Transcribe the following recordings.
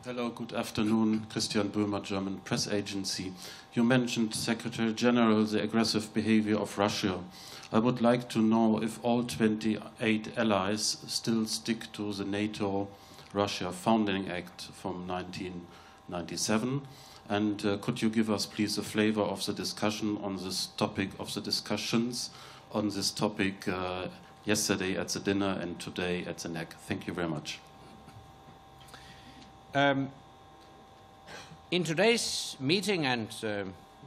Hello, good afternoon. Christian Böhmer, German press agency. You mentioned, Secretary General, the aggressive behavior of Russia. I would like to know if all 28 allies still stick to the NATO-Russia Founding Act from 1997. And could you give us, please, a flavor of the discussion on this topic, of the discussions on this topic yesterday at the dinner and today at the NEC? Thank you very much. In today's meeting and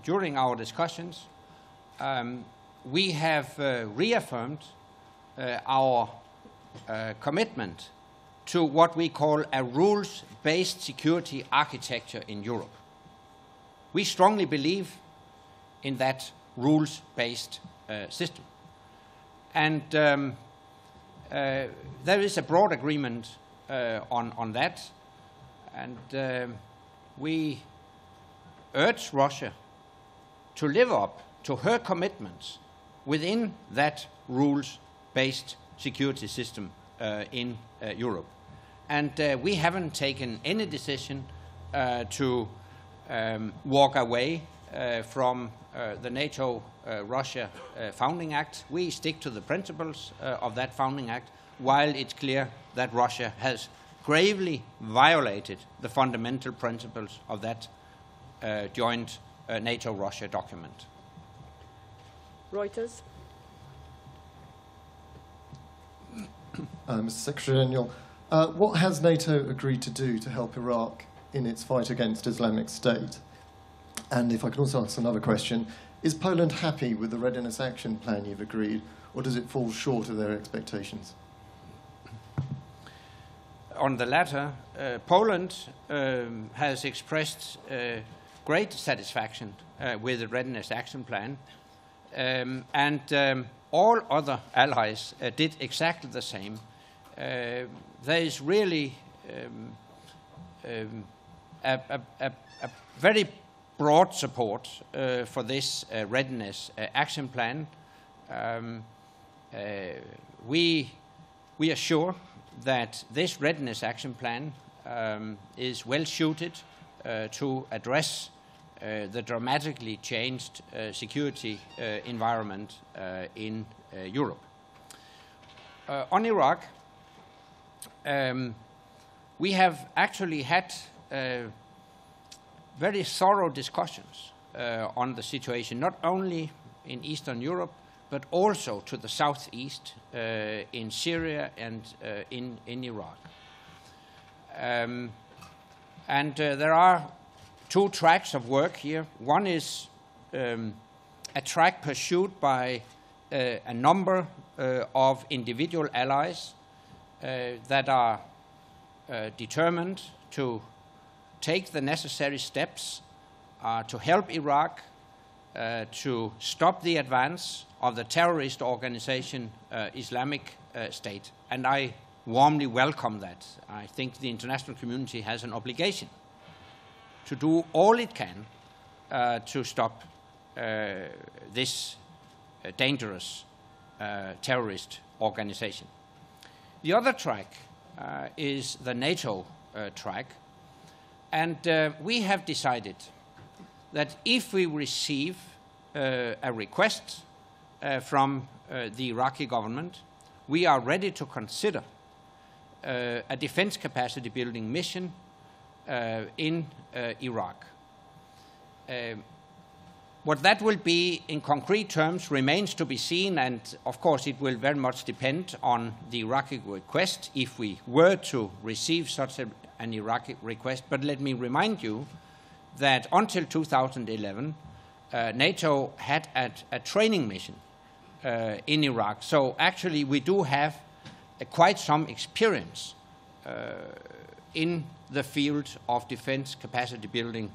during our discussions, we have reaffirmed our commitment to what we call a rules-based security architecture in Europe. We strongly believe in that rules-based system. And there is a broad agreement on that. And we urge Russia to live up to her commitments within that rules-based security system in Europe. And we haven't taken any decision to walk away from the NATO-Russia Founding Act. We stick to the principles of that Founding Act, while it's clear that Russia has gravely violated the fundamental principles of that joint NATO-Russia document. Reuters. Mr. Secretary General, what has NATO agreed to do to help Iraq in its fight against Islamic State? And if I could also ask another question, is Poland happy with the readiness action plan you've agreed, or does it fall short of their expectations? On the latter, Poland has expressed great satisfaction with the readiness action plan, and all other allies did exactly the same. There is really a very broad support for this readiness action plan. We are sure that this readiness action plan is well suited to address the dramatically changed security environment in Europe. On Iraq, we have actually had very thorough discussions on the situation, not only in Eastern Europe, but also to the southeast, in Syria and in Iraq. And there are two tracks of work here. One is a track pursued by a number of individual allies that are determined to take the necessary steps to help Iraq to stop the advance of the terrorist organization Islamic State. And I warmly welcome that. I think the international community has an obligation to do all it can to stop this dangerous terrorist organization. The other track is the NATO track. And we have decided that if we receive a request from the Iraqi government, we are ready to consider a defense capacity building mission in Iraq. What that will be in concrete terms remains to be seen, and of course it will very much depend on the Iraqi request if we were to receive such an Iraqi request. But let me remind you that until 2011, NATO had a training mission in Iraq. So actually we do have quite some experience in the field of defense capacity building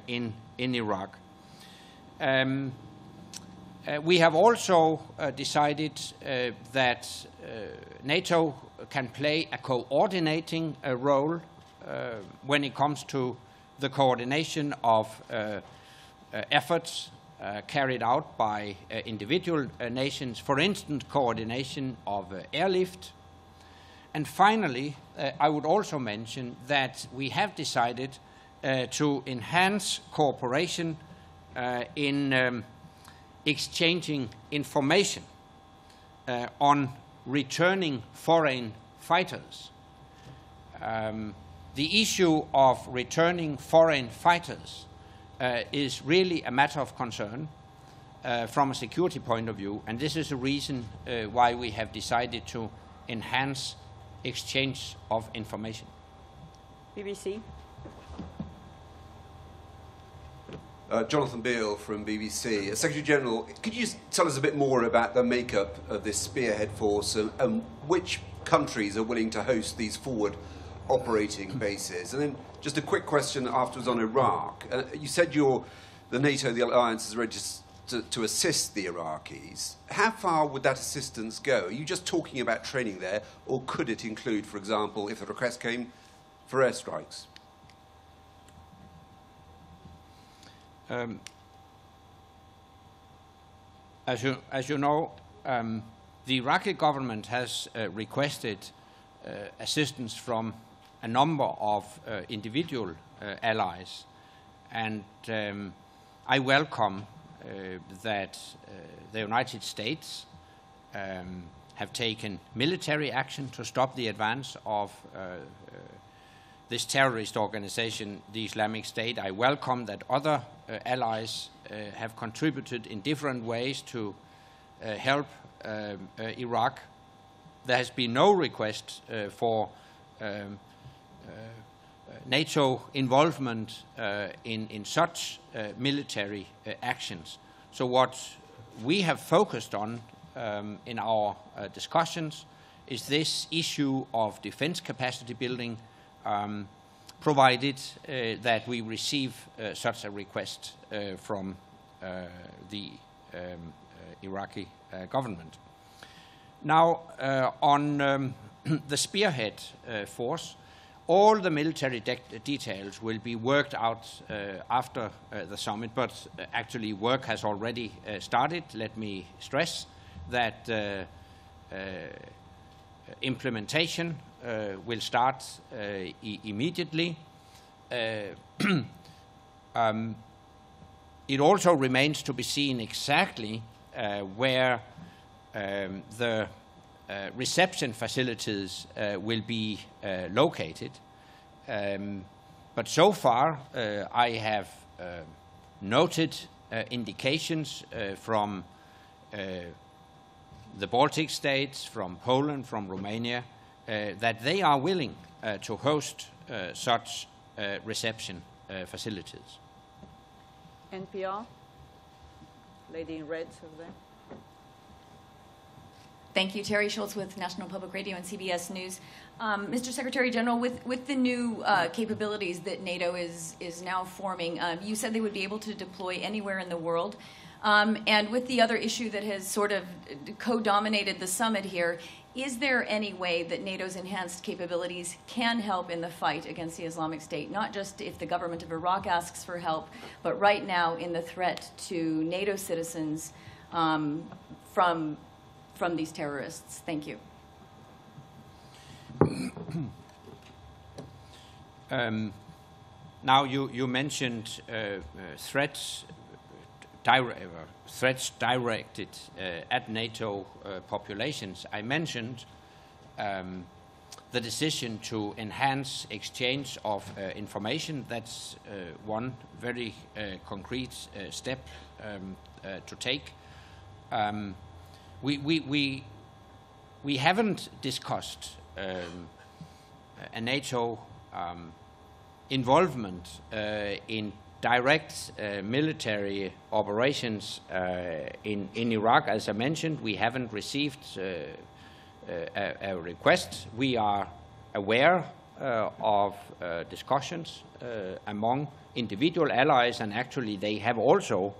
in Iraq. We have also decided that NATO can play a coordinating role when it comes to the coordination of efforts carried out by individual nations, for instance, coordination of airlift. And finally, I would also mention that we have decided to enhance cooperation in exchanging information on returning foreign fighters. The issue of returning foreign fighters is really a matter of concern from a security point of view, and this is a reason why we have decided to enhance exchange of information. BBC. Jonathan Beale from BBC. Secretary General, could you just tell us a bit more about the makeup of this spearhead force and which countries are willing to host these forward operating bases? And then just a quick question afterwards on Iraq. You said the NATO, the alliance, is ready to assist the Iraqis. How far would that assistance go? Are you just talking about training there, or could it include, for example, if the request came for airstrikes? As you know, the Iraqi government has requested assistance from a number of individual allies, and I welcome that the United States have taken military action to stop the advance of this terrorist organization, the Islamic State. I welcome that other allies have contributed in different ways to help Iraq. There has been no request for NATO involvement in such military actions. So what we have focused on in our discussions is this issue of defense capacity building, provided that we receive such a request from the Iraqi government. Now, on the spearhead force, all the military details will be worked out after the summit, but actually work has already started. Let me stress that implementation will start immediately. It also remains to be seen exactly where the reception facilities will be located. But so far, I have noted indications from the Baltic states, from Poland, from Romania, that they are willing to host such reception facilities. NPR, lady in red over there. Thank you. Terry Schultz with National Public Radio and CBS News. Mr. Secretary General, with the new capabilities that NATO is now forming, you said they would be able to deploy anywhere in the world. And with the other issue that has sort of co-dominated the summit here, is there any way that NATO's enhanced capabilities can help in the fight against the Islamic State, not just if the government of Iraq asks for help, but right now in the threat to NATO citizens from these terrorists? Thank you. Now you mentioned threats directed at NATO populations. I mentioned the decision to enhance exchange of information. That's one very concrete step to take. We haven't discussed a NATO involvement in direct military operations in Iraq. As I mentioned, we haven't received a request. We are aware of discussions among individual allies, and actually they have also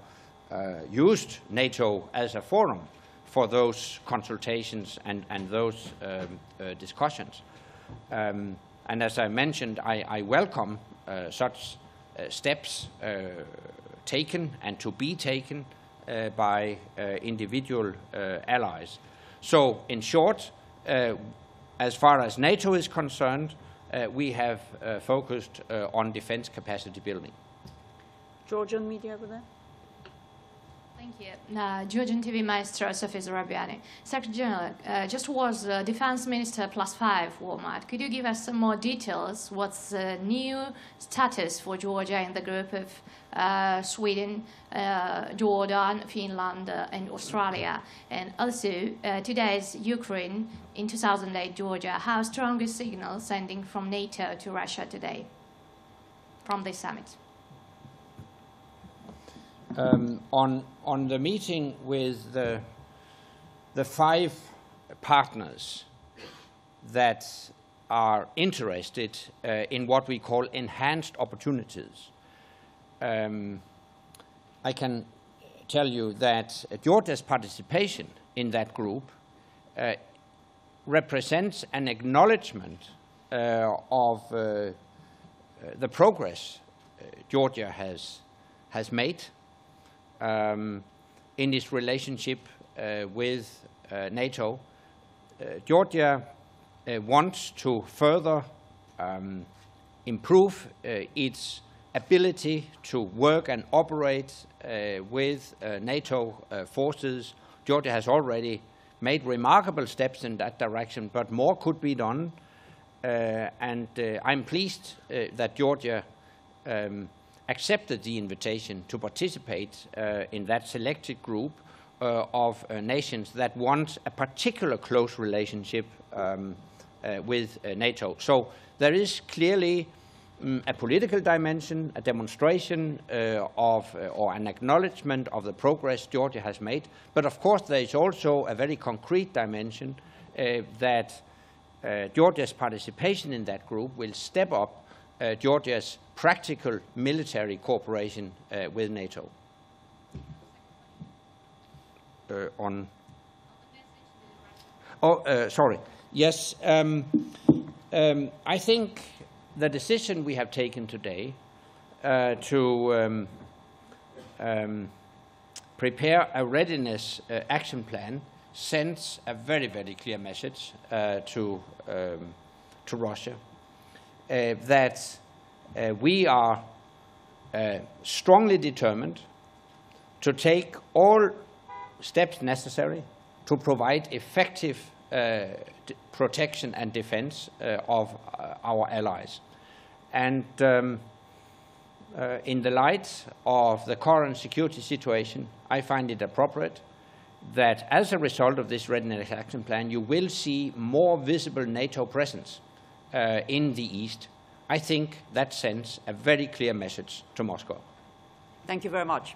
used NATO as a forum for those consultations and those discussions. And as I mentioned, I welcome such steps taken and to be taken by individual allies. So in short, as far as NATO is concerned, we have focused on defense capacity building. Georgian media over there. Thank you. Georgian TV Maestro Sofia Zarabiani. Secretary General, just was Defense Minister +5 format. Could you give us some more details? What's the new status for Georgia in the group of Sweden, Jordan, Finland, and Australia? And also, today's Ukraine, in 2008 Georgia, how strong is signal sending from NATO to Russia today from this summit? On the meeting with the 5 partners that are interested in what we call enhanced opportunities, I can tell you that Georgia's participation in that group represents an acknowledgement of the progress Georgia has made in its relationship with NATO. Georgia wants to further improve its ability to work and operate with NATO forces. Georgia has already made remarkable steps in that direction, but more could be done. And I'm pleased that Georgia accepted the invitation to participate in that selected group of nations that want a particular close relationship with NATO. So there is clearly a political dimension, a demonstration or an acknowledgement of the progress Georgia has made. But of course there is also a very concrete dimension that Georgia's participation in that group will step up Georgia's practical military cooperation with NATO. Sorry. Yes, I think the decision we have taken today to prepare a readiness action plan sends a very, very clear message to Russia that we are strongly determined to take all steps necessary to provide effective protection and defense of our allies. And in the light of the current security situation, I find it appropriate that as a result of this readiness action plan, you will see more visible NATO presence in the East. I think that sends a very clear message to Moscow. Thank you very much.